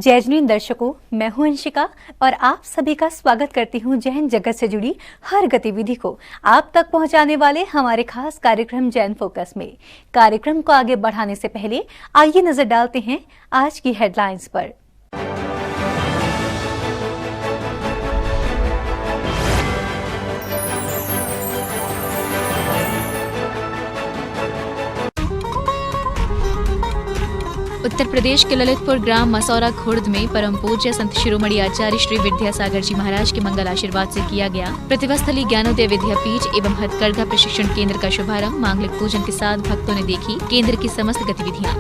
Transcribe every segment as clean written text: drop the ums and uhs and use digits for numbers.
जय जैन दर्शकों, मैं हूं अंशिका और आप सभी का स्वागत करती हूं जैन जगत से जुड़ी हर गतिविधि को आप तक पहुंचाने वाले हमारे खास कार्यक्रम जैन फोकस में। कार्यक्रम को आगे बढ़ाने से पहले आइए नजर डालते हैं आज की हेडलाइंस पर। उत्तर प्रदेश के ललितपुर ग्राम मसौरा खुर्द में परम पूज्य संत शिरोमणि आचार्य श्री विद्यासागर जी महाराज के मंगल आशीर्वाद से किया गया प्रतिभास्थली ज्ञानोदय विद्यापीठ एवं हथकरघा प्रशिक्षण केंद्र का शुभारंभ। मांगलिक पूजन के साथ भक्तों ने देखी केंद्र की समस्त गतिविधियाँ।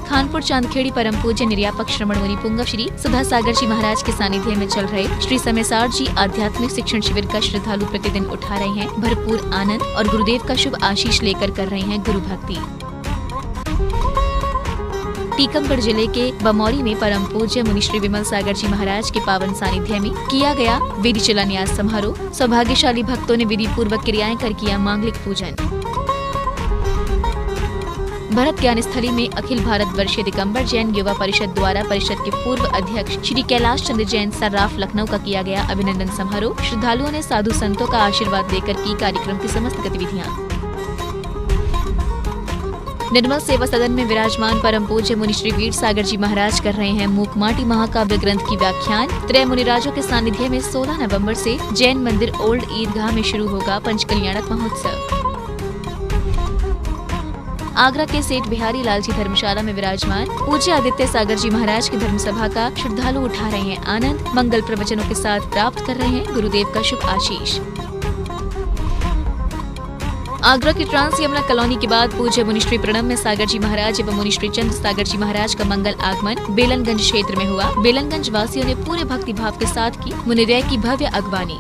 खानपुर चांदखेड़ी परम पूज्य निर्यापक श्रमण मुनि पुंगव श्री सुधा सागर जी महाराज के सानिध्य में चल रहे श्री समेसार जी आध्यात्मिक शिक्षण शिविर का श्रद्धालु प्रतिदिन उठा रहे हैं भरपूर आनंद और गुरुदेव का शुभ आशीष लेकर कर रहे हैं गुरु भक्ति। टीकमगढ़ जिले के बमौरी में परम पूज्य मुनि श्री विमल सागर जी महाराज के पावन सानिध्य में किया गया वेदी शिलान्यास समारोह। सौभाग्यशाली भक्तों ने विधि पूर्वक क्रियाएं कर किया मांगलिक पूजन। भरत ज्ञान स्थली में अखिल भारत वर्षीय दिगंबर जैन युवा परिषद द्वारा परिषद के पूर्व अध्यक्ष श्री कैलाश चंद्र जैन सर्राफ लखनऊ का किया गया अभिनंदन समारोह। श्रद्धालुओं ने साधु संतों का आशीर्वाद लेकर की कार्यक्रम की समस्त गतिविधियाँ। निर्मल सेवा सदन में विराजमान परम पूज्य मुनि श्री वीर सागर जी महाराज कर रहे हैं मूकमाटी महाकाव्य ग्रंथ की व्याख्यान। त्रय मुनिराजों के सानिध्य में 16 नवंबर से जैन मंदिर ओल्ड ईदगाह में शुरू होगा पंचकल्याणक महोत्सव। आगरा के सेठ बिहारी लाल जी धर्मशाला में विराजमान पूज्य आदित्य सागर जी महाराज की धर्मसभा का श्रद्धालु उठा रहे हैं आनंद। मंगल प्रवचनों के साथ प्राप्त कर रहे हैं गुरुदेव का शुभ आशीष। आगरा की ट्रांस यमुना कॉलोनी के बाद पूज्य मुनि श्री प्रणव में सागर जी महाराज एवं मुनि श्री चंद्र सागर जी महाराज का मंगल आगमन बेलनगंज क्षेत्र में हुआ। बेलनगंज वासियों ने पूरे भक्ति भाव के साथ की मुनिदय की भव्य अगवानी।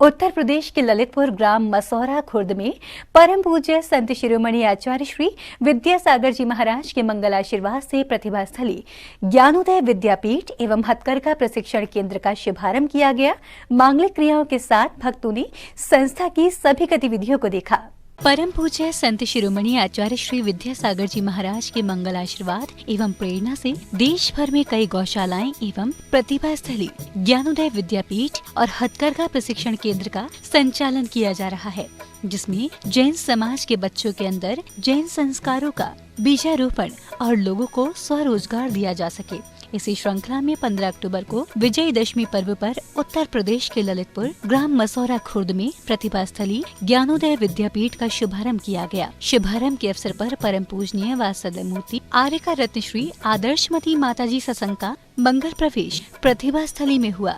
उत्तर प्रदेश के ललितपुर ग्राम मसौरा खुर्द में परम पूज्य संत शिरोमणि आचार्य श्री विद्यासागर जी महाराज के मंगल आशीर्वाद से प्रतिभास्थली ज्ञानोदय विद्यापीठ एवं हथकरघा प्रशिक्षण केंद्र का शुभारंभ किया गया। मांगलिक क्रियाओं के साथ भक्तों ने संस्था की सभी गतिविधियों को देखा। परम पूज्य संत शिरोमणि आचार्य श्री विद्यासागर जी महाराज के मंगल आशीर्वाद एवं प्रेरणा से देश भर में कई गौशालाएं एवं प्रतिभा स्थली ज्ञानोदय विद्यापीठ और हथकरघा प्रशिक्षण केंद्र का संचालन किया जा रहा है, जिसमें जैन समाज के बच्चों के अंदर जैन संस्कारों का बीजारोपण और लोगों को स्वरोजगार दिया जा सके। इसी श्रृंखला में 15 अक्टूबर को विजयदशमी पर्व पर उत्तर प्रदेश के ललितपुर ग्राम मसौरा खुर्द में प्रतिभा स्थली ज्ञानोदय विद्यापीठ का शुभारंभ किया गया। शुभारंभ के अवसर पर परम पूजनीय वात्सल्य मूर्ति आर्यका रत्न श्री आदर्शमती माताजी सत्संग का मंगल प्रवेश प्रतिभा स्थली में हुआ।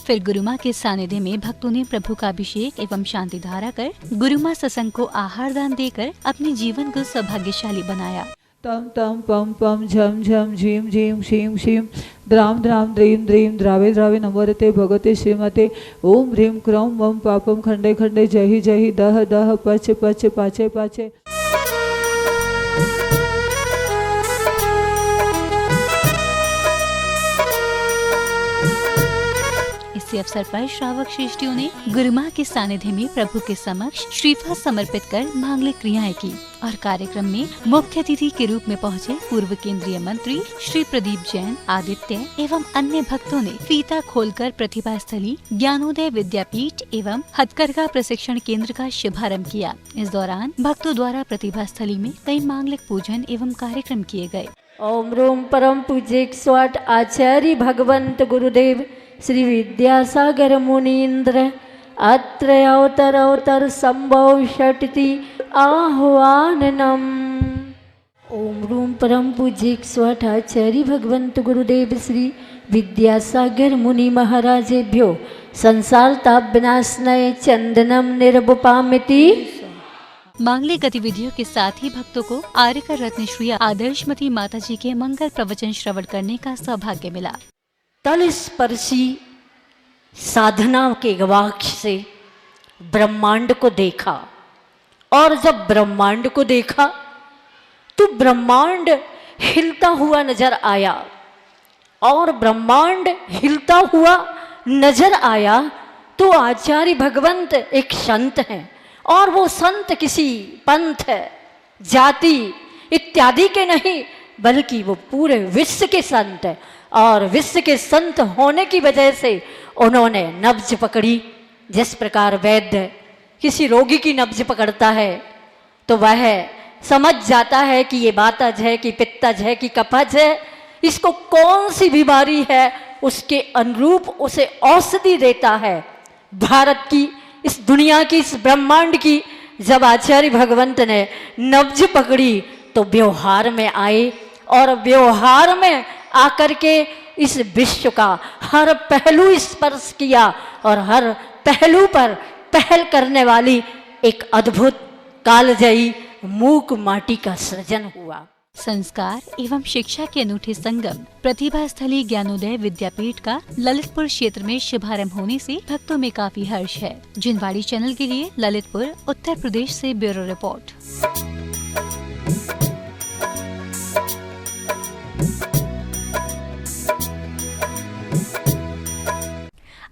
फिर गुरुमा के सानिध्य में भक्तों ने प्रभु का अभिषेक एवं शांति धारा कर गुरुमा सत्संग को आहार दान देकर अपने जीवन को सौभाग्यशाली बनाया। तम तम पम पम झम झम झीम झीम शीम शीम द्राम द्राम द्रीम द्रीम द्रावे द्रावे नमोरते भगवते श्रीमते ओम ह्रीम क्रौम मम पापम खंडे खंडे जहि जहि दह दह पच पच पाचे पाचे। इसी अवसर पर श्रावक श्रेष्ठियों ने गुरुमा के सानिध्य में प्रभु के समक्ष श्रीफल समर्पित कर मांगलिक क्रियाएं की और कार्यक्रम में मुख्य अतिथि के रूप में पहुंचे पूर्व केंद्रीय मंत्री श्री प्रदीप जैन आदित्य एवं अन्य भक्तों ने फीता खोलकर प्रतिभा स्थली ज्ञानोदय विद्यापीठ एवं हथकरघा प्रशिक्षण केंद्र का शुभारंभ किया। इस दौरान भक्तों द्वारा प्रतिभा स्थली में कई मांगलिक पूजन एवं कार्यक्रम किए गए। ओम रोम परम पूज्य 108 आचार्य भगवंत गुरुदेव श्री विद्यासागर मुनीन्द्र अत्र अवतर संभव षटति आह्वाननम। ओम रूम परम पूज्य 108 आचार्य भगवंत गुरुदेव श्री विद्यासागर मुनि महाराजेभ्यो संसार ताप विनाशनाय चंदनम निर्वपामिति मांगलिक गतिविधियों के साथ ही भक्तों को आर्यकर रत्न श्री आदर्शमती माता जी के मंगल प्रवचन श्रवण करने का सौभाग्य मिला। तलस्पर्शी साधना के गवाक्ष से ब्रह्मांड को देखा, और जब ब्रह्मांड को देखा तो ब्रह्मांड हिलता हुआ नजर आया, और ब्रह्मांड हिलता हुआ नजर आया तो आचार्य भगवंत एक संत हैं, और वो संत किसी पंथ, जाति इत्यादि के नहीं, बल्कि वो पूरे विश्व के संत हैं। और विश्व के संत होने की वजह से उन्होंने नब्ज पकड़ी। जिस प्रकार वैद्य किसी रोगी की नब्ज पकड़ता है तो वह समझ जाता है कि ये वातज है कि पित्तज है कि कफज है, इसको कौन सी बीमारी है, उसके अनुरूप उसे औषधि देता है। भारत की, इस दुनिया की, इस ब्रह्मांड की जब आचार्य भगवंत ने नब्ज पकड़ी तो व्यवहार में आए, और व्यवहार में आकर के इस विश्व का हर पहलू स्पर्श किया, और हर पहलू पर पहल करने वाली एक अद्भुत कालजयी मूक माटी का सृजन हुआ। संस्कार एवं शिक्षा के अनूठे संगम प्रतिभा स्थली ज्ञानोदय विद्यापीठ का ललितपुर क्षेत्र में शुभारंभ होने से भक्तों में काफी हर्ष है। जिनवाड़ी चैनल के लिए ललितपुर, उत्तर प्रदेश से ब्यूरो रिपोर्ट।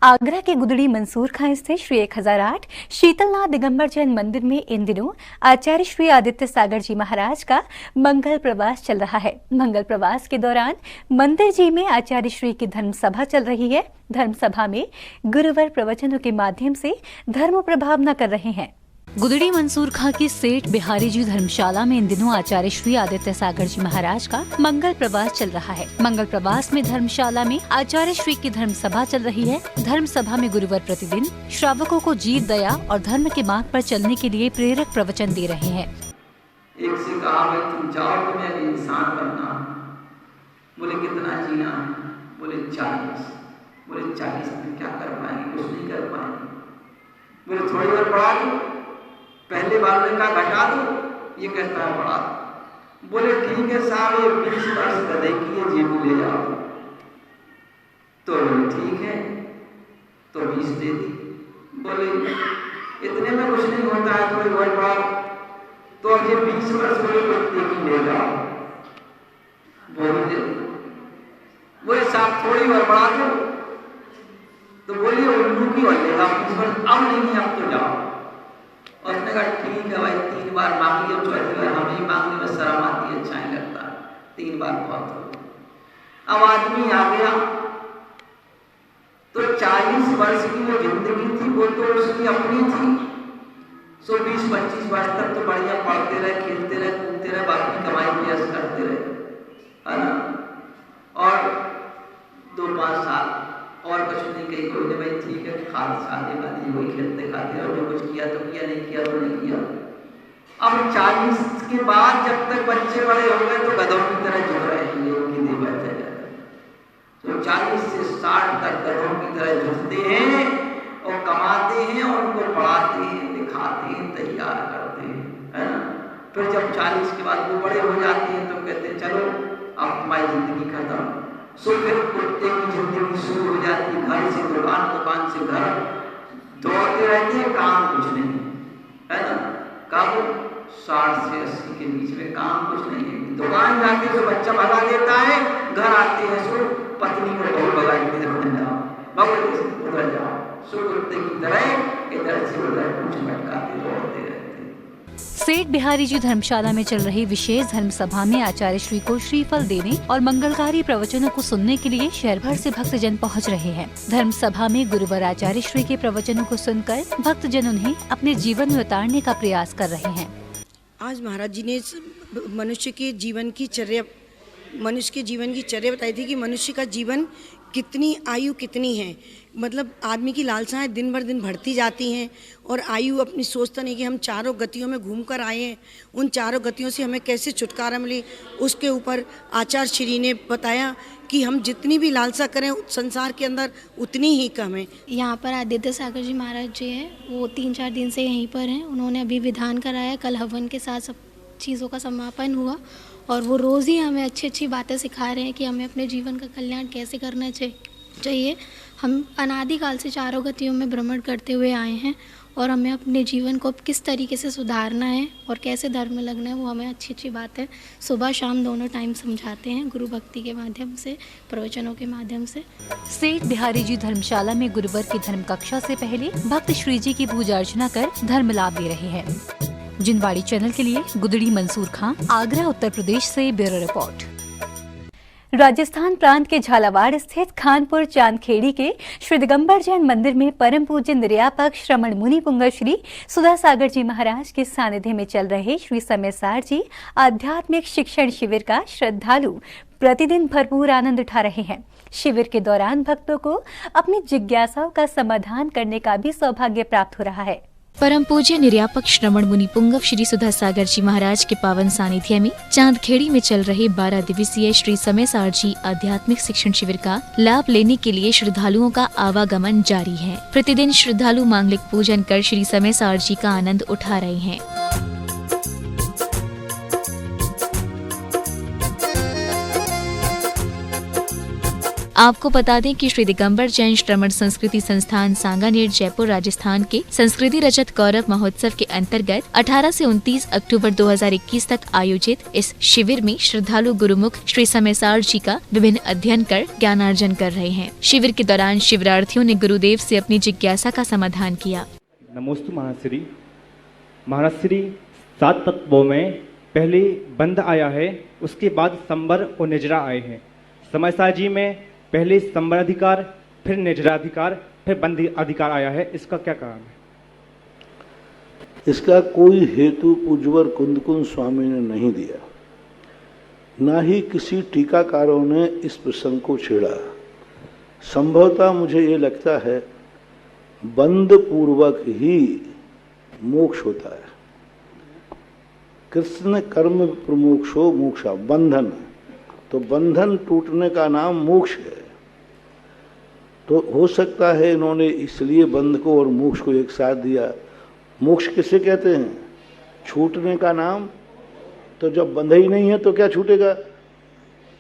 आगरा के गुदड़ी मंसूर खां स्थित श्री 1008 शीतलनाथ दिगंबर जैन मंदिर में इन दिनों आचार्य श्री आदित्य सागर जी महाराज का मंगल प्रवास चल रहा है। मंगल प्रवास के दौरान मंदिर जी में आचार्य श्री की धर्म सभा चल रही है। धर्म सभा में गुरुवर प्रवचनों के माध्यम से धर्म प्रभावना कर रहे हैं। गुदड़ी मंसूर खां की सेठ बिहारी जी धर्मशाला में इन दिनों आचार्य श्री आदित्य सागर जी महाराज का मंगल प्रवास चल रहा है। मंगल प्रवास में धर्मशाला में आचार्य श्री की धर्म सभा चल रही है। धर्म सभा में गुरुवर प्रतिदिन श्रावकों को जीव दया और धर्म के मार्ग पर चलने के लिए प्रेरक प्रवचन दे रहे हैं। एक से कहा भाई तुम जाओ, तुम्हें इंसान बनना। बोले कितना जीना? बोले 40। बोले 40 में क्या कर पाएंगे? कुछ नहीं कर पाएंगे। बोले थोड़ी देर बढ़ा दो, पहले बार ने कहा घटा दो, ये कहता है बढ़ा दो। बोले ठीक है साहब, ये 20 वर्ष गधे की है, जेब ले जाओ। तो बोले ठीक है, तो 20 दे दी। बोले इतने में कुछ नहीं होता है, थोड़ी और बढ़ाओ। तो अब ये 20 वर्ष बोले कुत्ते की ले जाओ। बोले साहब थोड़ी और बढ़ा दो। तो बोलिए उल्लू की और लेगा 20 वर्ष, अब नहीं, अब तो जाओ। और उसने कहा ठीक है भाई, 3 बार मांग लिया, चौथी बार हमें मांगने में शर्म आती है, अच्छा नहीं लगता, 3 बार बहुत हो। अब आदमी आ गया तो 40 वर्ष की जो जिंदगी थी वो तो उसकी अपनी थी। 20-25 वर्ष तक तो बढ़िया पढ़ते रहे, खेलते रहे, कूदते रहे, बाकी कमाई प्रयास करते रहे, है ना। और 2-5 साल और कुछ नहीं, कहीं कोई ने भाई ठीक है खाद खाने वाली वही खेलते खाते, और जो कुछ किया तो किया, नहीं किया तो नहीं किया। अब 40 के बाद जब तक बच्चे बड़े हो गए तो गधों की तरह जुड़ रहे हैं, उनकी देह बढ़ते जाते। तो 40 से 60 तक गधों की तरह जुड़ते हैं और कमाते हैं, और उनको पढ़ाते हैं, लिखाते हैं, तैयार करते हैं, है ना। फिर जब 40 के बाद वो बड़े हो जाते हैं तो कहते हैं चलो अब तुम्हारी जिंदगी खत्म। सो फिर कुत्ते की जिंदगी शुरू हो जाती है, घर से दुकान, दुकान से घर, दौड़ते रहते हैं, काम कुछ नहीं, है ना। कब 60 से 80 के बीच में काम कुछ नहीं है। दुकान जाते तो बच्चा भगा देता है, घर आते हैं सो पत्नी को बहुत भगा देते हैं, उधर जाओ। सो कुत्ते की तरह इधर से उधर कुछ भटकाते दौड़ते रहते हैं। सेठ बिहारी जी धर्मशाला में चल रही विशेष धर्म सभा में आचार्य श्री को श्रीफल देने और मंगलकारी प्रवचनों को सुनने के लिए शहर भर से भक्तजन पहुंच रहे हैं। धर्म सभा में गुरुवर आचार्य श्री के प्रवचनों को सुनकर भक्तजन उन्हें अपने जीवन में उतारने का प्रयास कर रहे हैं। आज महाराज जी ने मनुष्य के जीवन की चर्या बताई थी कि मनुष्य का जीवन कितनी आयु कितनी है। मतलब आदमी की लालसाएं दिन भर दिन बढ़ती जाती हैं, और आयु अपनी सोचता नहीं कि हम चारों गतियों में घूमकर आए हैं, उन चारों गतियों से हमें कैसे छुटकारा मिले, उसके ऊपर आचार्य श्री ने बताया कि हम जितनी भी लालसा करें संसार के अंदर उतनी ही कम है। यहाँ पर आदित्य सागर जी महाराज जी हैं, वो 3-4 दिन से यहीं पर हैं। उन्होंने अभी विधान कराया, कल हवन के साथ सब चीज़ों का समापन हुआ और वो रोज़ ही हमें अच्छी अच्छी बातें सिखा रहे हैं कि हमें अपने जीवन का कल्याण कैसे करना चाहिए। हम अनादिकाल से चारों गतियों में भ्रमण करते हुए आए हैं और हमें अपने जीवन को किस तरीके से सुधारना है और कैसे धर्म में लगना है, वो हमें अच्छी अच्छी बातें सुबह शाम दोनों टाइम समझाते हैं, गुरु भक्ति के माध्यम से, प्रवचनों के माध्यम से। सेठ बिहारी जी धर्मशाला में गुरुवर की धर्म कक्षा से पहले भक्त श्री जी की पूजा अर्चना कर धर्म लाभ दे रहे हैं। जिनवाड़ी चैनल के लिए गुदड़ी मंसूर खां, आगरा उत्तर प्रदेश से ब्यूरो रिपोर्ट। राजस्थान प्रांत के झालावाड़ स्थित खानपुर चांदखेड़ी के श्री दिगंबर जैन मंदिर में परम पूज्य निर्यापक श्रमण मुनि पुंगव श्री सुधा सागर जी महाराज के सानिध्य में चल रहे श्री समयसार जी आध्यात्मिक शिक्षण शिविर का श्रद्धालु प्रतिदिन भरपूर आनंद उठा रहे हैं। शिविर के दौरान भक्तों को अपनी जिज्ञासाओं का समाधान करने का भी सौभाग्य प्राप्त हो रहा है। परम पूज्य निर्यापक श्रमण मुनि पुंगव श्री सुधा सागर जी महाराज के पावन सानिध्य में चांदखेड़ी में चल रहे 12 दिवसीय श्री समयसार जी आध्यात्मिक शिक्षण शिविर का लाभ लेने के लिए श्रद्धालुओं का आवागमन जारी है। प्रतिदिन श्रद्धालु मांगलिक पूजन कर श्री समयसार जी का आनंद उठा रहे हैं। आपको बता दें कि श्री दिगंबर जैन श्रमण संस्कृति संस्थान सांगानेर जयपुर राजस्थान के संस्कृति रजत गौरव महोत्सव के अंतर्गत 18 से 29 अक्टूबर 2021 तक आयोजित इस शिविर में श्रद्धालु गुरुमुख श्री समयसार जी का विभिन्न अध्ययन कर ज्ञानार्जन कर रहे हैं। शिविर के दौरान शिविरार्थियों ने गुरुदेव से अपनी जिज्ञासा का समाधान किया। नमोस्तु महाश्री। महाश्री 7 तत्वों में पहले बंध आया है, उसके बाद संबर और निजरा आए हैं। समयसार जी में पहले संबर अधिकार, फिर निजराधिकार, फिर बंद अधिकार आया है। इसका क्या कारण है? इसका कोई हेतु पूज्यवर कुंदकुंद स्वामी ने नहीं दिया, ना ही किसी टीकाकारों ने इस प्रसंग को छेड़ा। संभवतः मुझे ये लगता है बंध पूर्वक ही मोक्ष होता है। कृष्ण कर्म प्रमोक्षो मोक्षा, बंधन, तो बंधन टूटने का नाम मोक्ष है। तो हो सकता है इन्होंने इसलिए बंध को और मोक्ष को एक साथ दिया। मोक्ष किसे कहते हैं? छूटने का नाम। तो जब बंध ही नहीं है तो क्या छूटेगा?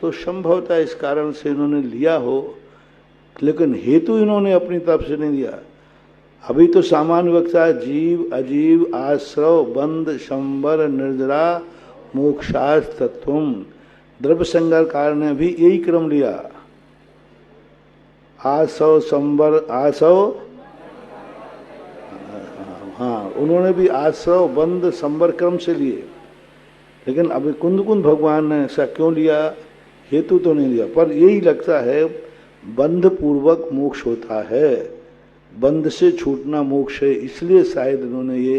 तो संभवतः इस कारण से इन्होंने लिया हो, लेकिन हेतु इन्होंने अपनी तरफ से नहीं दिया। अभी तो सामान्य वक्ता जीव अजीव आश्रव बंध संबर निर्जरा मोक्षार्थ तत्वम, द्रव्य संगारकार ने भी यही क्रम लिया। आसव संबर आसव, हाँ उन्होंने भी आश्रव बंद संबर क्रम से लिए। लेकिन अभी कुंदकुंद भगवान ने ऐसा क्यों लिया? हेतु तो नहीं दिया, पर यही लगता है बंध पूर्वक मोक्ष होता है, बंध से छूटना मोक्ष है, इसलिए शायद उन्होंने ये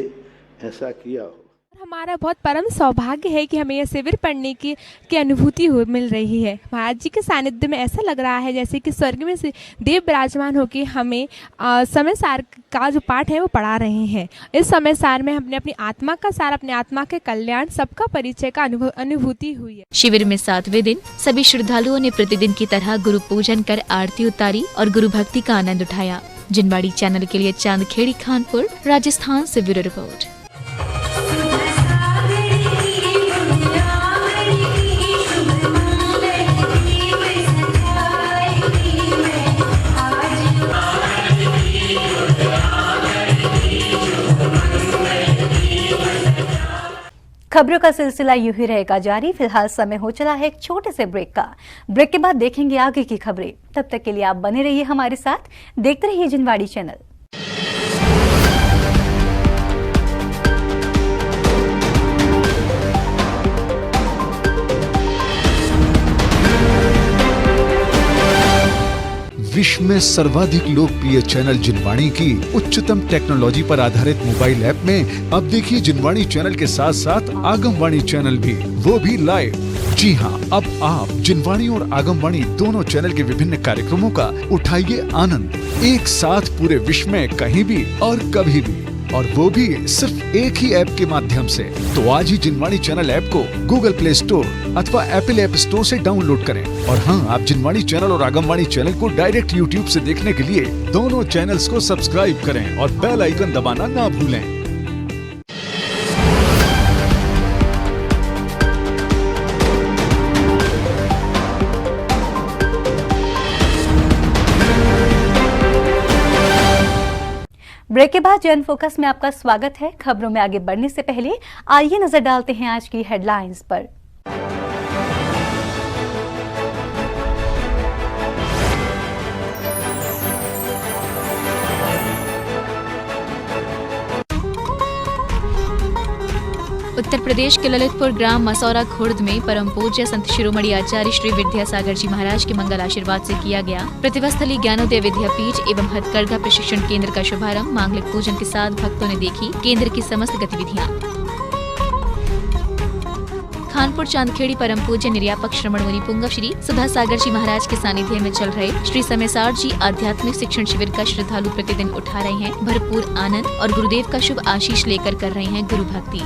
ऐसा किया हो। हमारा बहुत परम सौभाग्य है कि हमें यह शिविर पढ़ने की अनुभूति मिल रही है। महाराज जी के सानिध्य में ऐसा लग रहा है जैसे कि स्वर्ग में से देव विराजमान होकर हमें समयसार का जो पाठ है वो पढ़ा रहे हैं। इस समयसार में हमने अपनी आत्मा का सार, अपने आत्मा के कल्याण, सबका परिचय का अनुभूति हुई है। शिविर में 7वें दिन सभी श्रद्धालुओं ने प्रतिदिन की तरह गुरु पूजन कर आरती उतारी और गुरु भक्ति का आनंद उठाया। जिनवाड़ी चैनल के लिए चांदखेड़ी खानपुर राजस्थान से ब्यूरो रिपोर्ट। खबरों का सिलसिला यूं ही रहेगा जारी। फिलहाल समय हो चला है एक छोटे से ब्रेक का। ब्रेक के बाद देखेंगे आगे की खबरें। तब तक के लिए आप बने रहिए हमारे साथ, देखते रहिए जिनवाड़ी चैनल। विश्व में सर्वाधिक लोकप्रिय चैनल जिनवाणी की उच्चतम टेक्नोलॉजी पर आधारित मोबाइल ऐप में अब देखिए जिनवाणी चैनल के साथ साथ आगमवाणी चैनल भी, वो भी लाइव। जी हाँ, अब आप जिनवाणी और आगमवाणी दोनों चैनल के विभिन्न कार्यक्रमों का उठाइए आनंद, एक साथ पूरे विश्व में कहीं भी और कभी भी। और वो भी सिर्फ एक ही ऐप के माध्यम से। तो आज ही जिनवाणी चैनल ऐप को गूगल प्ले स्टोर अथवा एप्पल ऐप स्टोर से डाउनलोड करें। और हाँ, आप जिनवाणी चैनल और आगमवाणी चैनल को डायरेक्ट यूट्यूब से देखने के लिए दोनों चैनल्स को सब्सक्राइब करें और बेल आइकन दबाना ना भूलें। ब्रेक के बाद जन फोकस में आपका स्वागत है। खबरों में आगे बढ़ने से पहले आइए नजर डालते हैं आज की हेडलाइंस पर। उत्तर प्रदेश के ललितपुर ग्राम मसौरा खुर्द में परम पूज्य संत शिरोमणि आचार्य श्री विद्यासागर जी महाराज के मंगल आशीर्वाद से किया गया प्रतिभा स्थली ज्ञानोदय विद्यापीठ एवं हथकरघा प्रशिक्षण केंद्र का शुभारंभ। मांगलिक पूजन के साथ भक्तों ने देखी केंद्र की समस्त गतिविधियां। खानपुर चांदखेड़ी परम पूज्य निर्यापक श्रमण मुनि पुंगव श्री सुधा सागर जी महाराज के सानिध्य में चल रहे श्री समयसार जी आध्यात्मिक शिक्षण शिविर का श्रद्धालु प्रतिदिन उठा रहे हैं भरपूर आनंद और गुरुदेव का शुभ आशीष लेकर कर रहे हैं गुरु भक्ति।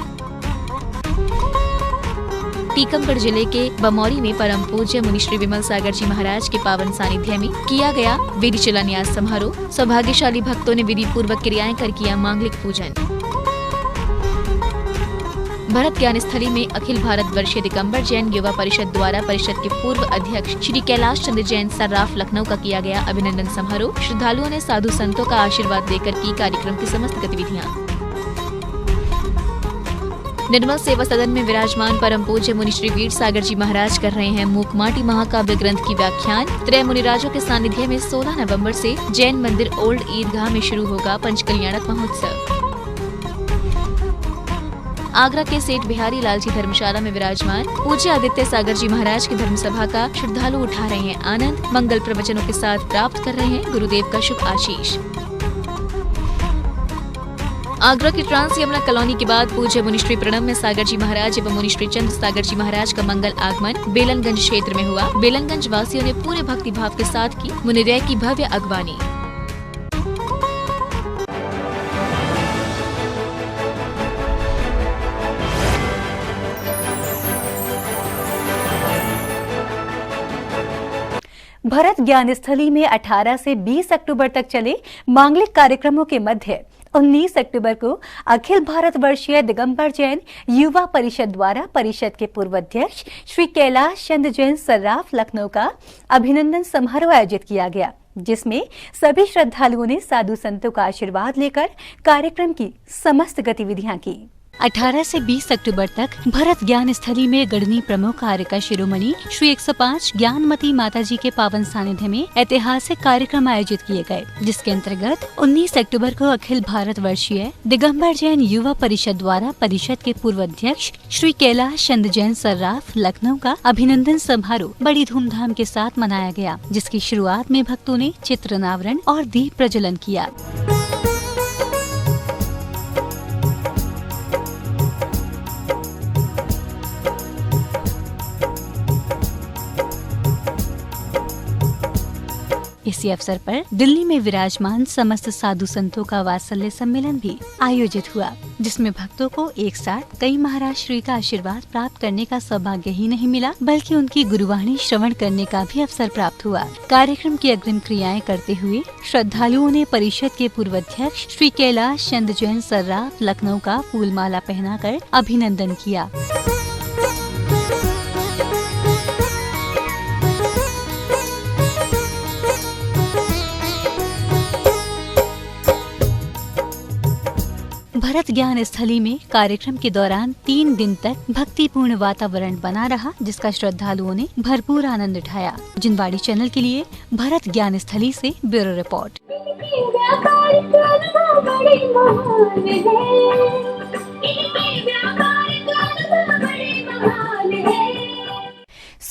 टीकमगढ़ जिले के बमौरी में परम पूज्य मुनि श्री विमल सागर जी महाराज के पावन सानिध्य में किया गया विधि शिलान्यास समारोह। सौभाग्यशाली भक्तों ने विधि पूर्वक क्रियाएं कर किया मांगलिक पूजन। भरत ज्ञान स्थली में अखिल भारत वर्षीय दिगंबर जैन युवा परिषद द्वारा परिषद के पूर्व अध्यक्ष श्री कैलाश चंद्र जैन सर्राफ लखनऊ का किया गया अभिनंदन समारोह। श्रद्धालुओं ने साधु संतों का आशीर्वाद देकर की कार्यक्रम की समस्त गतिविधियाँ। निर्मल सेवा सदन में विराजमान परम पूज्य मुनि श्री वीर सागर जी महाराज कर रहे हैं मूकमाटी महाकाव्य ग्रंथ की व्याख्यान। त्रय मुनिराजों के सानिध्य में 16 नवंबर से जैन मंदिर ओल्ड ईदगाह में शुरू होगा पंचकल्याणक महोत्सव। आगरा के सेठ बिहारी लाल जी धर्मशाला में विराजमान पूज्य आदित्य सागर जी महाराज की धर्मसभा का श्रद्धालु उठा रहे हैं आनंद। मंगल प्रवचनों के साथ प्राप्त कर रहे हैं गुरुदेव का शुभ आशीष। आगरा की ट्रांस यमुना कॉलोनी के बाद पूज्य मुनिश्री प्रणव में सागर जी महाराज एवं मुनिश्री चंद्र सागर जी महाराज का मंगल आगमन बेलनगंज क्षेत्र में हुआ। बेलनगंज वासियों ने पूरे भक्ति भाव के साथ की मुनिदय की भव्य अगवानी। भरत ज्ञान स्थली में 18 से 20 अक्टूबर तक चले मांगलिक कार्यक्रमों के मध्य 19 अक्टूबर को अखिल भारत वर्षीय दिगंबर जैन युवा परिषद द्वारा परिषद के पूर्व अध्यक्ष श्री कैलाश चंद्र जैन सर्राफ लखनऊ का अभिनंदन समारोह आयोजित किया गया, जिसमें सभी श्रद्धालुओं ने साधु संतों का आशीर्वाद लेकर कार्यक्रम की समस्त गतिविधियां की। 18 से 20 अक्टूबर तक भरत ज्ञान स्थली में गणनी प्रमुख कार्यका शिरोमणि श्री 105 ज्ञानमती माता जी के पावन सानिध्य में ऐतिहासिक कार्यक्रम आयोजित किए गए, जिसके अंतर्गत 19 अक्टूबर को अखिल भारत वर्षीय दिगंबर जैन युवा परिषद द्वारा परिषद के पूर्व अध्यक्ष श्री कैलाश चंद्र जैन सर्राफ लखनऊ का अभिनंदन समारोह बड़ी धूमधाम के साथ मनाया गया, जिसकी शुरुआत में भक्तों ने चित्र अनावरण और दीप प्रज्वलन किया। इसी अवसर पर दिल्ली में विराजमान समस्त साधु संतों का वात्सल्य सम्मेलन भी आयोजित हुआ, जिसमें भक्तों को एक साथ कई महाराज श्री का आशीर्वाद प्राप्त करने का सौभाग्य ही नहीं मिला, बल्कि उनकी गुरुवाणी श्रवण करने का भी अवसर प्राप्त हुआ। कार्यक्रम की अग्रिम क्रियाएं करते हुए श्रद्धालुओं ने परिषद के पूर्व अध्यक्ष श्री कैलाश चंद्र जैन सर्राफ लखनऊ का फूलमाला पहनाकर अभिनंदन किया। भरत ज्ञान स्थली में कार्यक्रम के दौरान 3 दिन तक भक्तिपूर्ण वातावरण बना रहा, जिसका श्रद्धालुओं ने भरपूर आनंद उठाया। जिनवाणी चैनल के लिए भरत ज्ञान स्थली से ब्यूरो रिपोर्ट।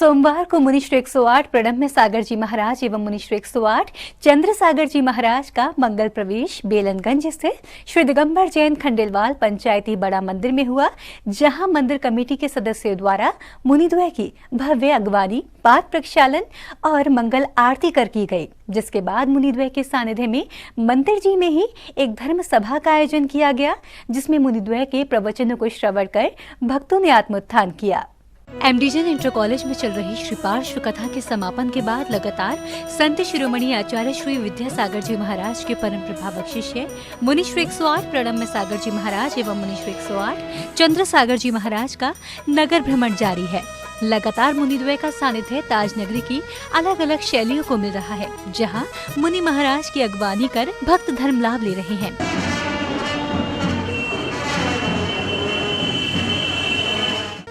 सोमवार को मुनिश्री 108 प्रणम्य सागर जी महाराज एवं मुनिश्री 108 चंद्र सागर जी महाराज का मंगल प्रवेश बेलनगंज स्थित श्री दिगंबर जैन खंडेलवाल पंचायती बड़ा मंदिर में हुआ, जहां मंदिर कमेटी के सदस्यों द्वारा मुनिद्वय की भव्य अगवानी, पाठ प्रक्षालन और मंगल आरती कर की गई, जिसके बाद मुनिद्वय के सानिध्य में मंदिर जी में ही एक धर्म सभा का आयोजन किया गया, जिसमें मुनिद्वय के प्रवचनों को श्रवण कर भक्तों ने आत्मोत्थान किया। एमडीजन इंटर कॉलेज में चल रही श्री पार्श्व कथा के समापन के बाद लगातार संत शिरोमणि आचार्य श्री विद्यासागर जी महाराज के परम प्रभावक शिष्य मुनिश्री 108 प्रणम्य सागर जी महाराज एवं मुनिश्री 108 चंद्र सागर जी महाराज का नगर भ्रमण जारी है। लगातार मुनिद्वय का सानिध्य ताज नगरी की अलग अलग शैलियों को मिल रहा है, जहां मुनि महाराज की अगवानी कर भक्त धर्म लाभ ले रहे हैं।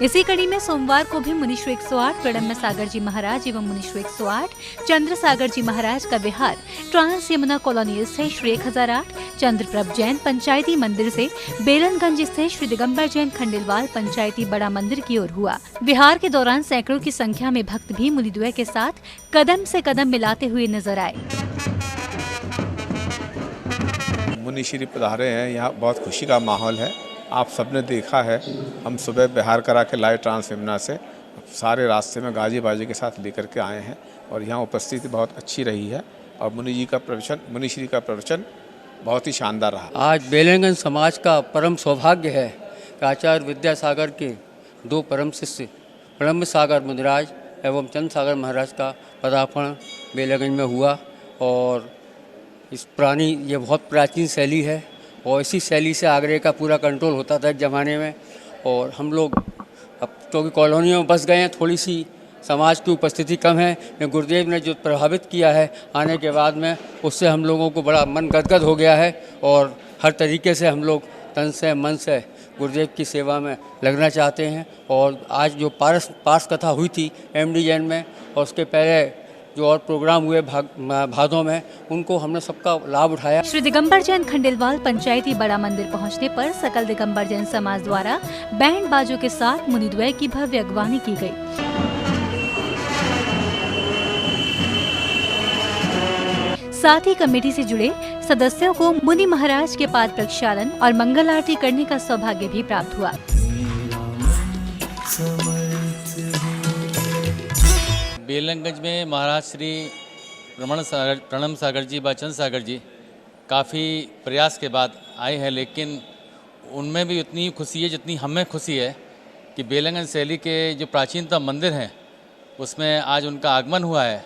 इसी कड़ी में सोमवार को भी मुनिश्री 108 प्रणम्य सागर जी महाराज एवं मुनिश्री 108 चंद्र सागर जी महाराज का विहार ट्रांस यमुना कॉलोनी स्थित श्री 1008 चंद्रप्रभ जैन पंचायती मंदिर से बेलनगंज स्थित श्री दिगंबर जैन खंडेलवाल पंचायती बड़ा मंदिर की ओर हुआ। विहार के दौरान सैकड़ों की संख्या में भक्त भी मुनिद्वय के साथ कदम से कदम मिलाते हुए नजर आए। मुनिश्री पधारे हैं, यहाँ बहुत खुशी का माहौल है। आप सबने देखा है, हम सुबह बिहार करा के लाए ट्रांस यमुना से, सारे रास्ते में गाजी बाजी के साथ लेकर के आए हैं और यहाँ उपस्थिति बहुत अच्छी रही है और मुनिश्री का प्रवचन बहुत ही शानदार रहा। आज बेलनगंज समाज का परम सौभाग्य है कि आचार्य विद्यासागर के दो परम शिष्य प्रणम्य सागर मुनिराज एवं चंद्र सागर महाराज का पदार्पण बेलनगंज में हुआ और ये बहुत प्राचीन शैली है और इसी शैली से आगरे का पूरा कंट्रोल होता था एक ज़माने में। और हम लोग अब क्योंकि कॉलोनियों में बस गए हैं, थोड़ी सी समाज की उपस्थिति कम है, लेकिन गुरुदेव ने जो प्रभावित किया है आने के बाद में, उससे हम लोगों को बड़ा मन गदगद हो गया है और हर तरीके से हम लोग तन से मन से गुरुदेव की सेवा में लगना चाहते हैं। और आज जो पार्श कथा हुई थी एमडीजन में और उसके पहले जो और प्रोग्राम हुए भादों में, उनको हमने सबका लाभ उठाया। श्री दिगंबर जैन खंडेलवाल पंचायती बड़ा मंदिर पहुंचने पर सकल दिगंबर जैन समाज द्वारा बैंड बाजों के साथ मुनिद्वय की भव्य अगवानी की गई। साथ ही कमेटी से जुड़े सदस्यों को मुनि महाराज के पाद प्रक्षालन और मंगल आरती करने का सौभाग्य भी प्राप्त हुआ। बेलनगंज में महाराज श्री प्रणम्य सागर जी व चंद्र सागर जी काफ़ी प्रयास के बाद आए हैं, लेकिन उनमें भी उतनी खुशी है जितनी हमें खुशी है कि बेलनगंज शैली के जो प्राचीनतम मंदिर हैं उसमें आज उनका आगमन हुआ है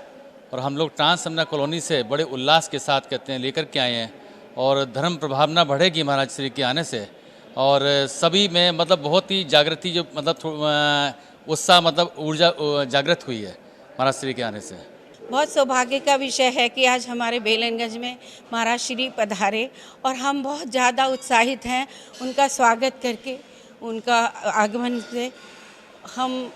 और हम लोग ट्रांस यमुना कॉलोनी से बड़े उल्लास के साथ कहते हैं लेकर के आए हैं और धर्म प्रभावना बढ़ेगी महाराज श्री के आने से और सभी में मतलब बहुत ही जागृति जो मतलब उत्साह मतलब ऊर्जा जागृत हुई है महाराज श्री के आने से। बहुत सौभाग्य का विषय है कि आज हमारे बेलनगंज में महाराज श्री पधारे और हम बहुत ज़्यादा उत्साहित हैं उनका स्वागत करके। उनका आगमन से हम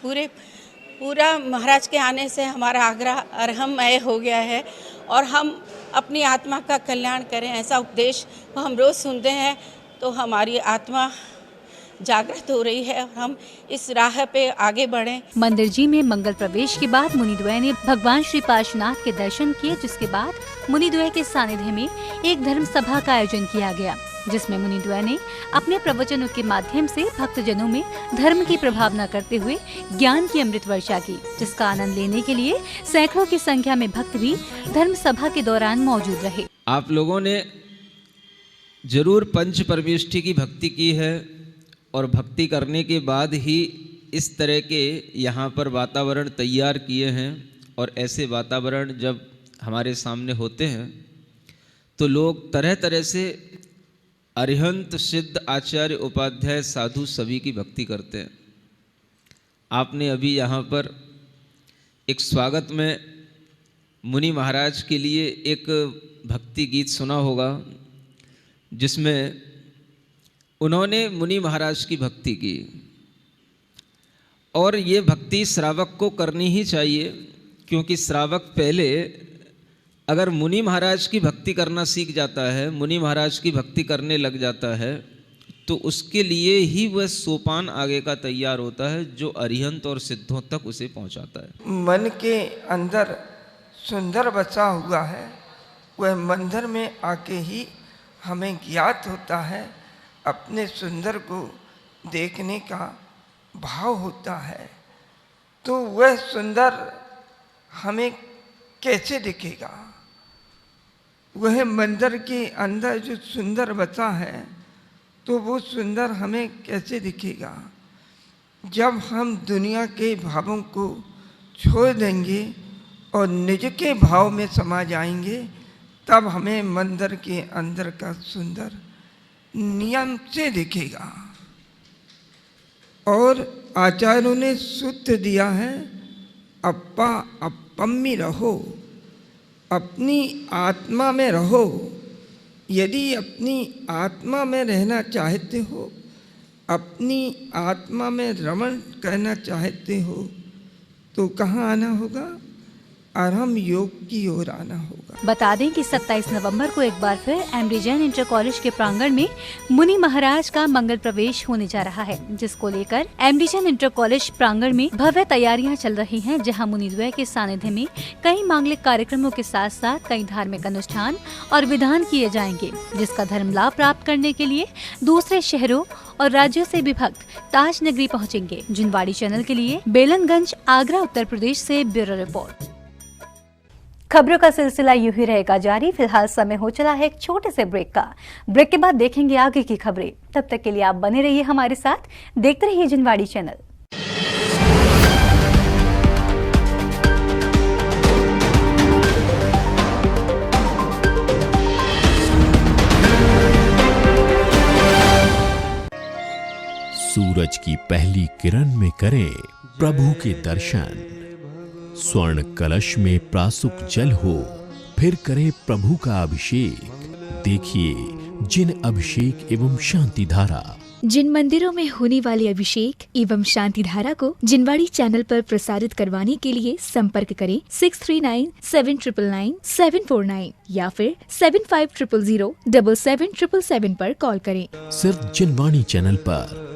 पूरा महाराज के आने से हमारा आग्रह अरहममय हो गया है और हम अपनी आत्मा का कल्याण करें, ऐसा उपदेश हम रोज़ सुनते हैं तो हमारी आत्मा जागृत हो रही है और हम इस राह पे आगे बढ़ें। मंदिर जी में मंगल प्रवेश के बाद मुनिद्वय ने भगवान श्री पार्श्वनाथ के दर्शन किए, जिसके बाद मुनिद्वय के सानिध्य में एक धर्म सभा का आयोजन किया गया, जिसमें मुनिद्वय ने अपने प्रवचनों के माध्यम से भक्तजनों में धर्म की प्रभावना करते हुए ज्ञान की अमृत वर्षा की, जिसका आनंद लेने के लिए सैकड़ों की संख्या में भक्त भी धर्म सभा के दौरान मौजूद रहे। आप लोगों ने जरूर पंच परमेष्ठी की भक्ति की है और भक्ति करने के बाद ही इस तरह के यहाँ पर वातावरण तैयार किए हैं और ऐसे वातावरण जब हमारे सामने होते हैं तो लोग तरह तरह से अरिहंत सिद्ध आचार्य उपाध्याय साधु सभी की भक्ति करते हैं। आपने अभी यहाँ पर एक स्वागत में मुनि महाराज के लिए एक भक्ति गीत सुना होगा, जिसमें उन्होंने मुनि महाराज की भक्ति की और ये भक्ति श्रावक को करनी ही चाहिए, क्योंकि श्रावक पहले अगर मुनि महाराज की भक्ति करना सीख जाता है, मुनि महाराज की भक्ति करने लग जाता है, तो उसके लिए ही वह सोपान आगे का तैयार होता है जो अरिहंत और सिद्धों तक उसे पहुंचाता है। मन के अंदर सुंदर बसा हुआ है, वह मंदिर में आके ही हमें ज्ञात होता है, अपने सुंदर को देखने का भाव होता है। तो वह सुंदर हमें कैसे दिखेगा? वह मंदिर के अंदर जो सुंदर बसा है तो वो सुंदर हमें कैसे दिखेगा? जब हम दुनिया के भावों को छोड़ देंगे और निज के भाव में समा जाएंगे, तब हमें मंदिर के अंदर का सुंदर नियम से दिखेगा। और आचार्यों ने सूत्र दिया है, अप्पा अप्पम्मी रहो, अपनी आत्मा में रहो। यदि अपनी आत्मा में रहना चाहते हो, अपनी आत्मा में रमण करना चाहते हो, तो कहाँ आना होगा? आराम योग की ओर आना होगा। बता दें कि 27 नवंबर को एक बार फिर एमडी जैन इंटर कॉलेज के प्रांगण में मुनि महाराज का मंगल प्रवेश होने जा रहा है, जिसको लेकर एमडी जैन इंटर कॉलेज प्रांगण में भव्य तैयारियां चल रही हैं, जहां मुनिद्वय के सानिध्य में कई मांगलिक कार्यक्रमों के साथ साथ कई धार्मिक अनुष्ठान और विधान किए जाएंगे, जिसका धर्म लाभ प्राप्त करने के लिए दूसरे शहरों और राज्यों से भी भक्त ताज नगरी पहुँचेंगे। जिनवाड़ी चैनल के लिए बेलनगंज, आगरा, उत्तर प्रदेश से ब्यूरो रिपोर्ट। खबरों का सिलसिला यूं ही रहेगा जारी। फिलहाल समय हो चला है एक छोटे से ब्रेक का। ब्रेक के बाद देखेंगे आगे की खबरें। तब तक के लिए आप बने रहिए हमारे साथ, देखते रहिए जिनवाड़ी चैनल। सूरज की पहली किरण में करें प्रभु के दर्शन। स्वर्ण कलश में प्रासुक जल हो, फिर करें प्रभु का अभिषेक। देखिए जिन अभिषेक एवं शांति धारा। जिन मंदिरों में होने वाले अभिषेक एवं शांति धारा को जिनवाड़ी चैनल पर प्रसारित करवाने के लिए संपर्क करें 6397999749 या फिर 7500077777 पर कॉल करें। सिर्फ जिनवाड़ी चैनल पर।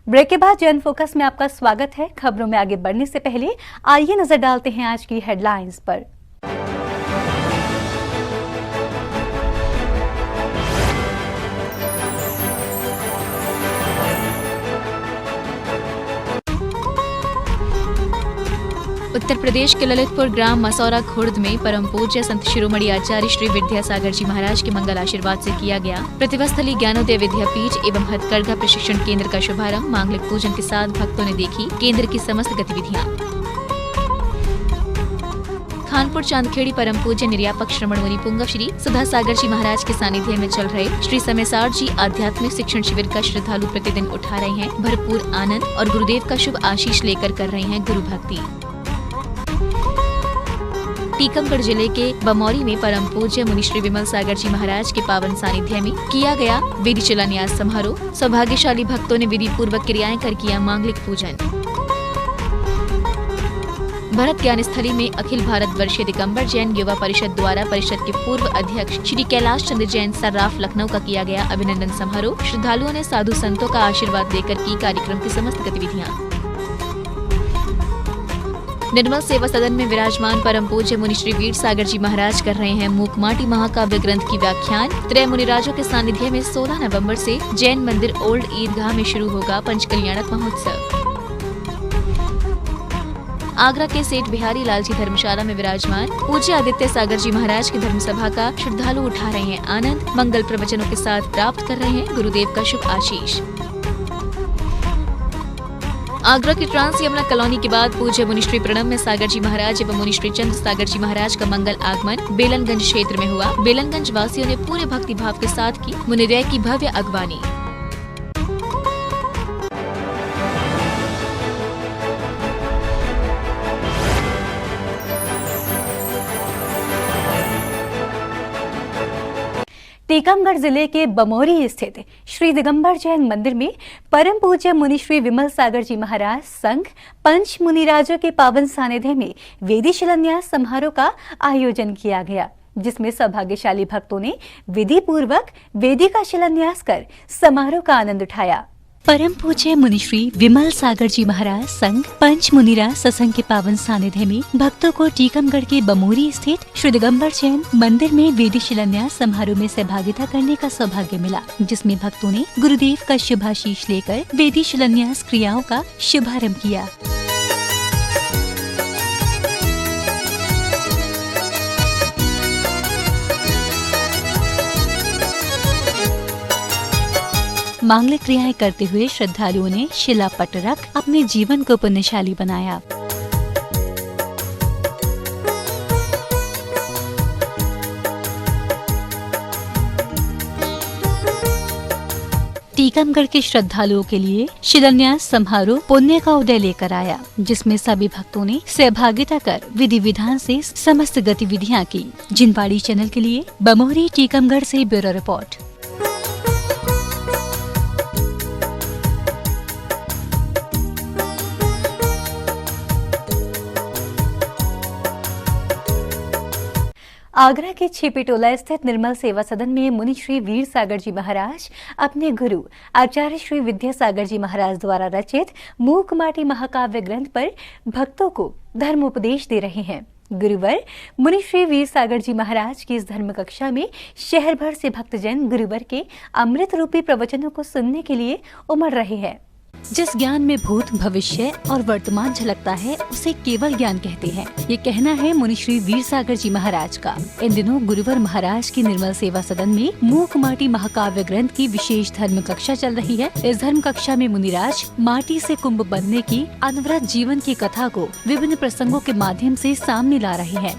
ब्रेक के बाद जन फोकस में आपका स्वागत है। खबरों में आगे बढ़ने से पहले आइए नजर डालते हैं आज की हेडलाइंस पर। उत्तर प्रदेश के ललितपुर ग्राम मसौरा खुर्द में परम पूज्य संत शिरोमणि आचार्य श्री विद्यासागर जी महाराज के मंगल आशीर्वाद से किया गया प्रतिभास्थली ज्ञानोदय विद्यापीठ एवं हथकरघा प्रशिक्षण केंद्र का शुभारंभ। मांगलिक पूजन के साथ भक्तों ने देखी केंद्र की समस्त गतिविधियां। खानपुर चांदखेड़ी परम पूज्य निर्यापक श्रमण मुनि पुंगव श्री सुधासागर जी महाराज के सानिध्य में चल रहे श्री समयसार जी आध्यात्मिक शिक्षण शिविर का श्रद्धालु प्रतिदिन उठा रहे हैं भरपूर आनंद और गुरुदेव का शुभ आशीष लेकर कर रहे हैं गुरु भक्ति। टीकमगढ़ जिले के बमौरी में परम पूज्य मुनि श्री विमल सागर जी महाराज के पावन सानिध्य में किया गया वेदी शिलान्यास समारोह। सौभाग्यशाली भक्तों ने विधि पूर्वक क्रियाएं कर किया मांगलिक पूजन। भरत ज्ञान स्थली में अखिल भारत वर्षीय दिगंबर जैन युवा परिषद द्वारा परिषद के पूर्व अध्यक्ष श्री कैलाश चंद्र जैन सर्राफ लखनऊ का किया गया अभिनंदन समारोह। श्रद्धालुओं ने साधु संतों का आशीर्वाद देकर की कार्यक्रम की समस्त गतिविधियाँ। निर्मल सेवा सदन में विराजमान परम पूज्य मुनि श्री वीर सागर जी महाराज कर रहे हैं मूकमाटी महाकाव्य ग्रंथ की व्याख्यान। त्रय मुनिराजों के सानिध्य में 16 नवंबर से जैन मंदिर ओल्ड ईदगाह में शुरू होगा पंचकल्याणक महोत्सव। आगरा के सेठ बिहारी लाल जी धर्मशाला में विराजमान पूज्य आदित्य सागर जी महाराज की धर्मसभा का श्रद्धालु उठा रहे हैं आनंद। मंगल प्रवचनों के साथ प्राप्त कर रहे हैं गुरुदेव का शुभ आशीष। आगरा की ट्रांस यमुना कॉलोनी के बाद पूज्य मुनि श्री प्रणम में सागर जी महाराज एवं मुनि श्री चंद्र सागर जी महाराज का मंगल आगमन बेलनगंज क्षेत्र में हुआ। बेलनगंज वासियों ने पूरे भक्ति भाव के साथ की मुनिदय की भव्य अगवानी। टीकमगढ़ जिले के बमोरी स्थित श्री दिगंबर जैन मंदिर में परम पूज्य मुनि श्री विमल सागर जी महाराज संघ पंच मुनिराजों के पावन सानिध्य में वेदी शिलान्यास समारोह का आयोजन किया गया, जिसमें सौभाग्यशाली भक्तों ने विधि पूर्वक वेदी का शिलान्यास कर समारोह का आनंद उठाया। परम पूज्य मुनि श्री विमल सागर जी महाराज संघ पंच मुनिराज सत्संग के पावन सानिध्य में भक्तों को टीकमगढ़ के बमोरी स्थित श्री दिगंबर जैन मंदिर में वेदी शिलान्यास समारोह में सहभागिता करने का सौभाग्य मिला, जिसमें भक्तों ने गुरुदेव का शुभाशीष लेकर वेदी शिलान्यास क्रियाओं का शुभारंभ किया। मांगलिक क्रियाएं करते हुए श्रद्धालुओं ने शिला पट रख अपने जीवन को पुण्यशाली बनाया। टीकमगढ़ के श्रद्धालुओं के लिए शिलान्यास समारोह पुण्य का उदय लेकर आया, जिसमें सभी भक्तों ने सहभागिता कर विधि विधान से समस्त गतिविधियां की। जिनवाड़ी चैनल के लिए बमोरी टीकमगढ़ से ब्यूरो रिपोर्ट। आगरा के छिपीटोला स्थित निर्मल सेवा सदन में मुनि श्री वीर सागर जी महाराज अपने गुरु आचार्य श्री विद्यासागर जी महाराज द्वारा रचित मूक माटी महाकाव्य ग्रंथ पर भक्तों को धर्म उपदेश दे रहे हैं। गुरुवर मुनि श्री वीर सागर जी महाराज की इस धर्म कक्षा में शहर भर से भक्तजन गुरुवर के अमृत रूपी प्रवचनों को सुनने के लिए उमड़ रहे हैं। जिस ज्ञान में भूत भविष्य और वर्तमान झलकता है उसे केवल ज्ञान कहते हैं। ये कहना है मुनि श्री वीर सागर जी महाराज का। इन दिनों गुरुवर महाराज की निर्मल सेवा सदन में मूक माटी महाकाव्य ग्रंथ की विशेष धर्म कक्षा चल रही है। इस धर्म कक्षा में मुनिराज माटी से कुंभ बनने की अनवरत जीवन की कथा को विभिन्न प्रसंगों के माध्यम से सामने ला रहे हैं।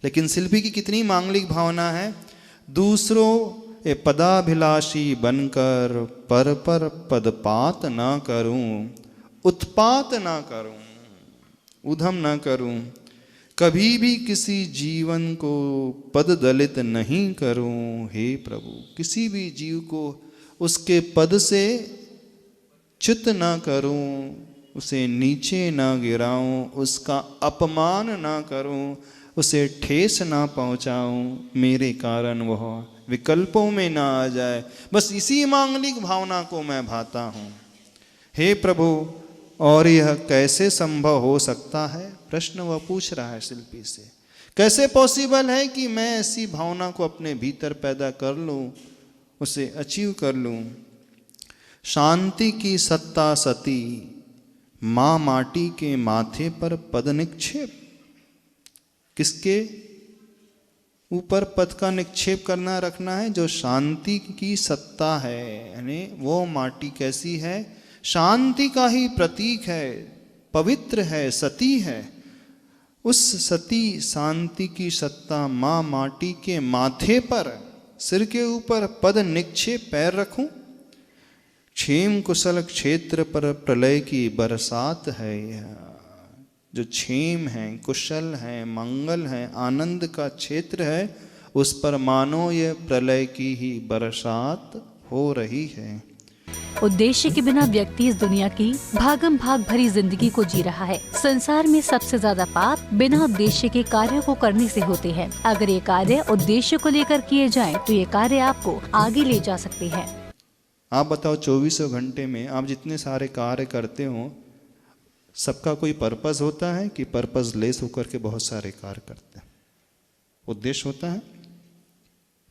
लेकिन शिल्पी की कितनी मांगलिक भावना है, दूसरों ए पदाभिलाषी बनकर पर पदपात ना करूं, उत्पात ना करूं, उधम ना करूं, कभी भी किसी जीवन को पद दलित नहीं करूं। हे प्रभु, किसी भी जीव को उसके पद से च्युत ना करूं, उसे नीचे ना गिराऊं, उसका अपमान ना करूं, उसे ठेस ना पहुंचाऊं, मेरे कारण वह विकल्पों में ना आ जाए। बस इसी मांगलिक भावना को मैं भाता हूँ। हे प्रभु, और यह कैसे संभव हो सकता है? प्रश्न वह पूछ रहा है शिल्पी से। कैसे पॉसिबल है कि मैं ऐसी भावना को अपने भीतर पैदा कर लूँ, उसे अचीव कर लूँ। शांति की सत्ता सती माँ माटी के माथे पर पद निक्षेप। किसके ऊपर पद का निक्षेप करना रखना है? जो शांति की सत्ता है, यानी वो माटी कैसी है? शांति का ही प्रतीक है, पवित्र है, सती है। उस सती शांति की सत्ता माँ माटी के माथे पर, सिर के ऊपर पद निक्षेप पैर रखूं। क्षेम कुशल क्षेत्र पर प्रलय की बरसात है यह। जो क्षेम है, कुशल है, मंगल है, आनंद का क्षेत्र है, उस पर मानो ये प्रलय की ही बरसात हो रही है। उद्देश्य के बिना व्यक्ति इस दुनिया की भागम भाग भरी जिंदगी को जी रहा है। संसार में सबसे ज्यादा पाप बिना उद्देश्य के कार्यों को करने से होते हैं। अगर ये कार्य उद्देश्य को लेकर किए जाएं, तो ये कार्य आपको आगे ले जा सकते हैं। आप बताओ, 24 घंटे में आप जितने सारे कार्य करते हो, सबका कोई पर्पस होता है कि पर्पस लेस होकर के बहुत सारे कार्य करते हैं? उद्देश्य होता है?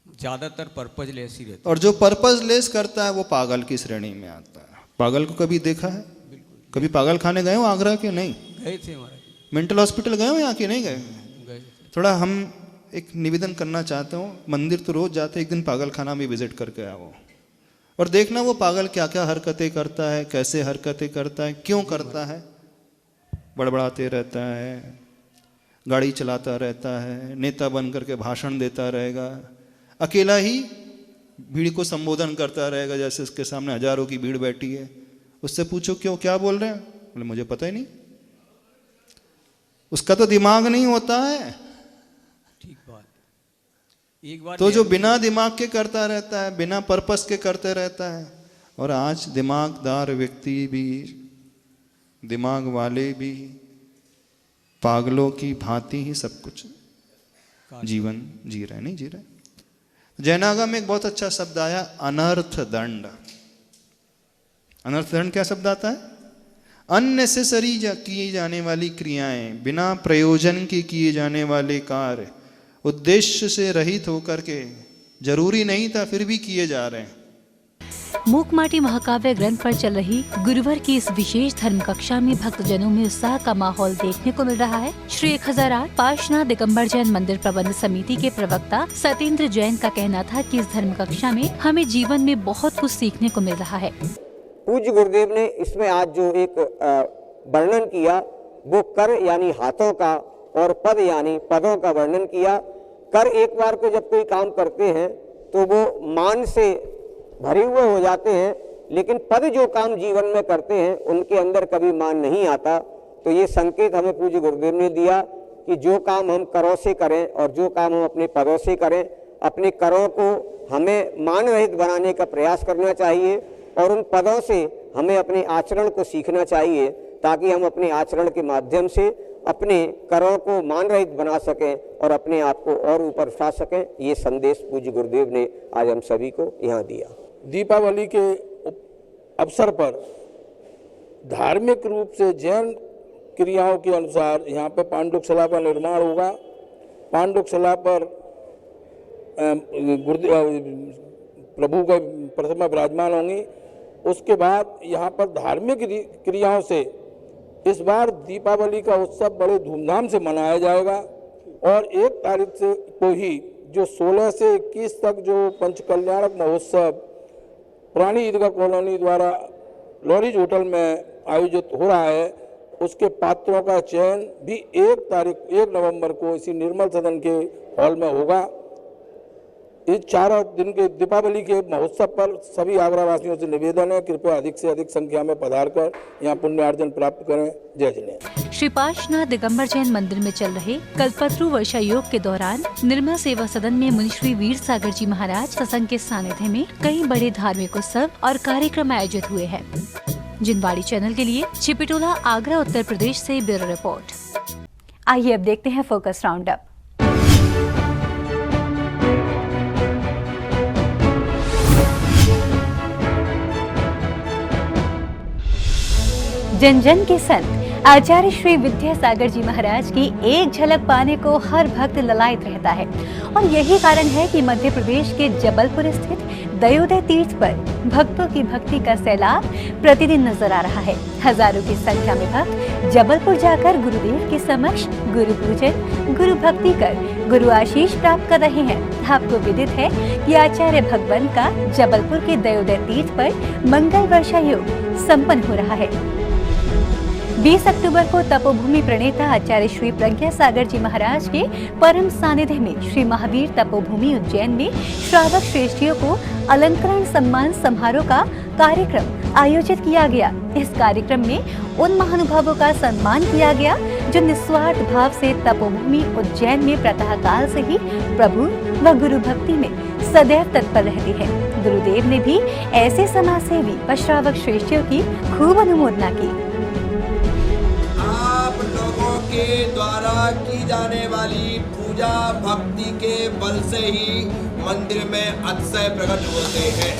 ज्यादातर पर्पस लेस ही रहता है। और जो पर्पस लेस करता है वो पागल की श्रेणी में आता है। पागल को कभी देखा है? कभी पागल खाने गए हो आगरा के? नहीं गए थे हमारे। मेंटल हॉस्पिटल गए हो यहाँ के? नहीं गए। थोड़ा हम एक निवेदन करना चाहते हो, मंदिर तो रोज जाते, एक दिन पागल खाना भी विजिट करके आओ और देखना वो पागल क्या क्या हरकतें करता है, कैसे हरकतें करता है, क्यों करता है। बड़बड़ाते रहता है, गाड़ी चलाता रहता है, नेता बन करके भाषण देता रहेगा, अकेला ही भीड़ को संबोधन करता रहेगा, जैसे उसके सामने हजारों की भीड़ बैठी है। उससे पूछो क्यों, क्या बोल रहे हैं? बोले मुझे पता ही नहीं। उसका तो दिमाग नहीं होता है। ठीक बात। एक बात तो जो बिना दिमाग के करता रहता है, बिना पर्पस के करते रहता है, और आज दिमागदार व्यक्ति भी, दिमाग वाले भी पागलों की भांति ही सब कुछ जीवन जी रहे, नहीं जी रहे। जैनागम में एक बहुत अच्छा शब्द आया, अनर्थ दंड। अनर्थ दंड क्या शब्द आता है? अननेसेसरी किए जाने वाली क्रियाएं, बिना प्रयोजन के किए जाने वाले कार्य, उद्देश्य से रहित होकर के, जरूरी नहीं था फिर भी किए जा रहे हैं। मूकमाटी महाकाव्य ग्रंथ पर चल रही गुरुवार की इस विशेष धर्म कक्षा में भक्तजनों में उत्साह का माहौल देखने को मिल रहा है। श्री 1008 पार्श्वनाथ दिगंबर जैन मंदिर प्रबंध समिति के प्रवक्ता सत्येंद्र जैन का कहना था कि इस धर्म कक्षा में हमें जीवन में बहुत कुछ सीखने को मिल रहा है। पूज्य गुरुदेव ने इसमें आज जो एक वर्णन किया वो कर यानी हाथों का और पद यानी पदों का वर्णन किया। कर एक बार को जब कोई काम करते हैं तो वो मान से भरे हुए हो जाते हैं, लेकिन पद जो काम जीवन में करते हैं उनके अंदर कभी मान नहीं आता। तो ये संकेत हमें पूज्य गुरुदेव ने दिया कि जो काम हम करों से करें और जो काम हम अपने पदों से करें, अपने करों को हमें मान रहित बनाने का प्रयास करना चाहिए और उन पदों से हमें अपने आचरण को सीखना चाहिए, ताकि हम अपने आचरण के माध्यम से अपने करों को मान रहित बना सकें और अपने आप को और ऊपर उठा सकें। ये संदेश पूज्य गुरुदेव ने आज हम सभी को यहाँ दिया। दीपावली के अवसर पर धार्मिक रूप से जैन क्रियाओं के अनुसार यहाँ पे पांडुकशिला का निर्माण होगा। पांडुकशिला पर प्रभु का प्रतिमा विराजमान होंगी। उसके बाद यहाँ पर धार्मिक क्रियाओं से इस बार दीपावली का उत्सव बड़े धूमधाम से मनाया जाएगा और 1 तारीख से को ही जो 16 से 21 तक जो पंचकल्याणक महोत्सव पुरानी ईदगाह कॉलोनी द्वारा लॉरिज होटल में आयोजित हो रहा है, उसके पात्रों का चयन भी 1 नवंबर को इसी निर्मल सदन के हॉल में होगा। इस 4 दिन के दीपावली के महोत्सव पर सभी आगरावासियों से निवेदन है, कृपया अधिक से अधिक संख्या में पधारकर यहाँ पुण्यार्जन प्राप्त करें। जय जिनेन्द्र। श्री पार्श्वनाथ दिगंबर जैन मंदिर में चल रहे कल्पतरु वर्षा योग के दौरान निर्मल सेवा सदन में मुनिश्री वीर सागर जी महाराज सत्संग के सानिध्य में कई बड़े धार्मिक उत्सव और कार्यक्रम आयोजित हुए हैं। जिनवाड़ी चैनल के लिए छिपिटोला, आगरा, उत्तर प्रदेश से ब्यूरो रिपोर्ट। आइए अब देखते हैं फोकस राउंड अप। जन जन के संत आचार्य श्री विद्यासागर जी महाराज की एक झलक पाने को हर भक्त ललायत रहता है और यही कारण है कि मध्य प्रदेश के जबलपुर स्थित दयोदय तीर्थ पर भक्तों की भक्ति का सैलाब प्रतिदिन नजर आ रहा है। हजारों की संख्या में भक्त जबलपुर जाकर गुरुदेव के समक्ष गुरु पूजन, गुरु भक्ति कर गुरु आशीष प्राप्त कर रहे हैं। आपको विदित है कि आचार्य भगवान का जबलपुर के दयोदय तीर्थ पर मंगल वर्षा योग संपन्न हो रहा है। 20 अक्टूबर को तपोभूमि प्रणेता आचार्य श्री प्रज्ञा सागर जी महाराज के परम सानिध्य में श्री महावीर तपोभूमि उज्जैन में श्रावक श्रेष्ठियों को अलंकरण सम्मान समारोह का कार्यक्रम आयोजित किया गया। इस कार्यक्रम में उन महानुभावों का सम्मान किया गया जो निस्वार्थ भाव से तपोभूमि उज्जैन में प्रातःकाल से ही प्रभु व गुरु भक्ति में सदैव तत्पर रहते हैं। गुरुदेव ने भी ऐसे समाजसेवी व श्रावक श्रेष्ठियों की खूब अनुमोदना की। के द्वारा की जाने वाली पूजा भक्ति के बल से ही मंदिर में अतिशय प्रकट होते हैं।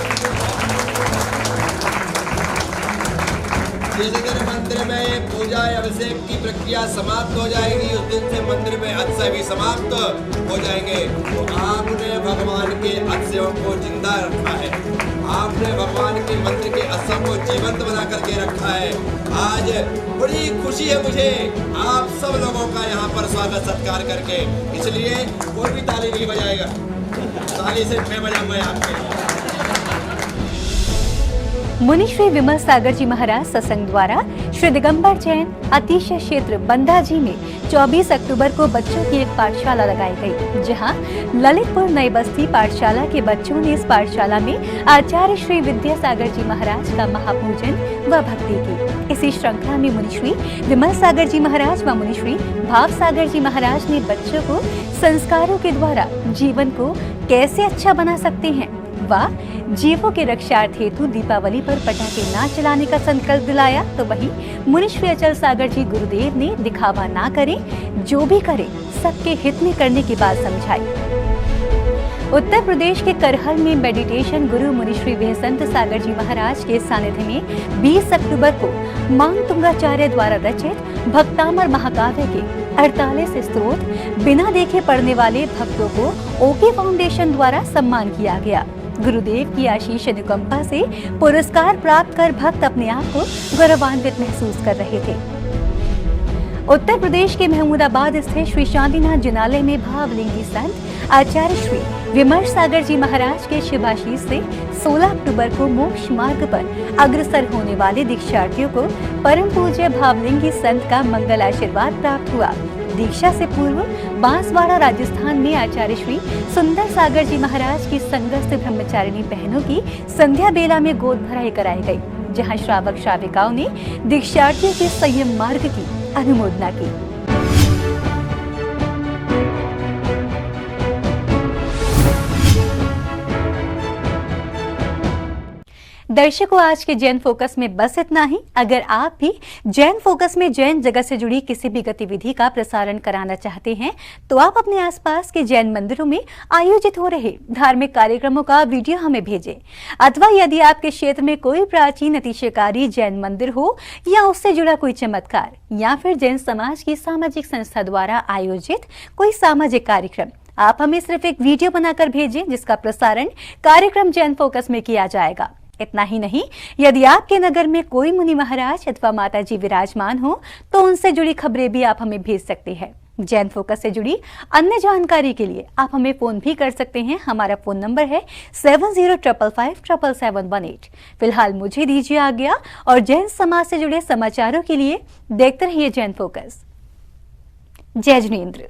जिस दिन मंदिर में पूजा अभिषेक की प्रक्रिया समाप्त हो जाएगी, उस दिन से मंदिर में अतिशय भी समाप्त हो जाएंगे। आपने भगवान के अतिशयों को जिंदा रखा है, आपने भगवान के मंदिर के अतिशयों को जीवंत बना करके रखा है। आज बड़ी खुशी है मुझे आप सब लोगों का यहाँ पर स्वागत सत्कार करके, इसलिए कोई भी ताली नहीं बजाएगा, ताली से मैं बजाऊंगा आपके। मुनि श्री विमल सागर जी महाराज सत्संग द्वारा श्री दिगंबर जैन अतिशय क्षेत्र बंदा जी में 24 अक्टूबर को बच्चों की एक पाठशाला लगाई गई, जहां ललितपुर नई बस्ती पाठशाला के बच्चों ने इस पाठशाला में आचार्य श्री विद्यासागर जी महाराज का महापूजन व भक्ति की। इसी श्रृंखला में मुनि श्री विमल सागर जी महाराज व मुनि श्री भाव सागर जी महाराज ने बच्चों को संस्कारों के द्वारा जीवन को कैसे अच्छा बना सकते हैं। वाह, जीवों के रक्षार्थ हेतु दीपावली पर पटाखे ना चलाने का संकल्प दिलाया, तो वहीं मुनिश्री अचल सागर जी गुरुदेव ने दिखावा ना करें, जो भी करे सबके हित में करने की बात समझाई। उत्तर प्रदेश के करहल में मेडिटेशन गुरु मुनिश्री वेहसंत सागर जी महाराज के सानिध्य में 20 अक्टूबर को मांगतुंगाचार्य द्वारा रचित भक्तामर महाकाव्य के 48 स्तोत्र बिना देखे पढ़ने वाले भक्तों को ओके फाउंडेशन द्वारा सम्मान किया गया। गुरुदेव की आशीष अनुकंपा से पुरस्कार प्राप्त कर भक्त अपने आप को गौरवान्वित महसूस कर रहे थे। उत्तर प्रदेश के महमूदाबाद स्थित श्री शांतिनाथ जिनालय में भावलिंगी संत आचार्य श्री विमर्श सागर जी महाराज के शुभाशीष से 16 अक्टूबर को मोक्ष मार्ग पर अग्रसर होने वाले दीक्षार्थियों को परम पूज्य भावलिंगी संत का मंगल आशीर्वाद प्राप्त हुआ। दीक्षा से पूर्व बांसवाड़ा राजस्थान में आचार्य श्री सुंदर सागर जी महाराज की संगस्थ ब्रह्मचारिणी बहनों की संध्या बेला में गोद भराई कराई गई, जहां श्रावक श्राविकाओं ने दीक्षार्थियों के संयम मार्ग की अनुमोदना की। दर्शकों, आज के जैन फोकस में बस इतना ही। अगर आप भी जैन फोकस में जैन जगत से जुड़ी किसी भी गतिविधि का प्रसारण कराना चाहते हैं, तो आप अपने आसपास के जैन मंदिरों में आयोजित हो रहे धार्मिक कार्यक्रमों का वीडियो हमें भेजें। अथवा यदि आपके क्षेत्र में कोई प्राचीन अतिशयकारी जैन मंदिर हो या उससे जुड़ा कोई चमत्कार, या फिर जैन समाज की सामाजिक संस्था द्वारा आयोजित कोई सामाजिक कार्यक्रम, आप हमें सिर्फ एक वीडियो बनाकर भेजें, जिसका प्रसारण कार्यक्रम जैन फोकस में किया जाएगा। इतना ही नहीं, यदि आपके नगर में कोई मुनि महाराज अथवा माता जी विराजमान हो, तो उनसे जुड़ी खबरें भी आप हमें भेज सकते हैं। जैन फोकस से जुड़ी अन्य जानकारी के लिए आप हमें फोन भी कर सकते हैं। हमारा फोन नंबर है 7055577718। फिलहाल मुझे दीजिए आज्ञा, और जैन समाज से जुड़े समाचारों के लिए देखते रहिए जैन फोकस। जय जिनेंद्र।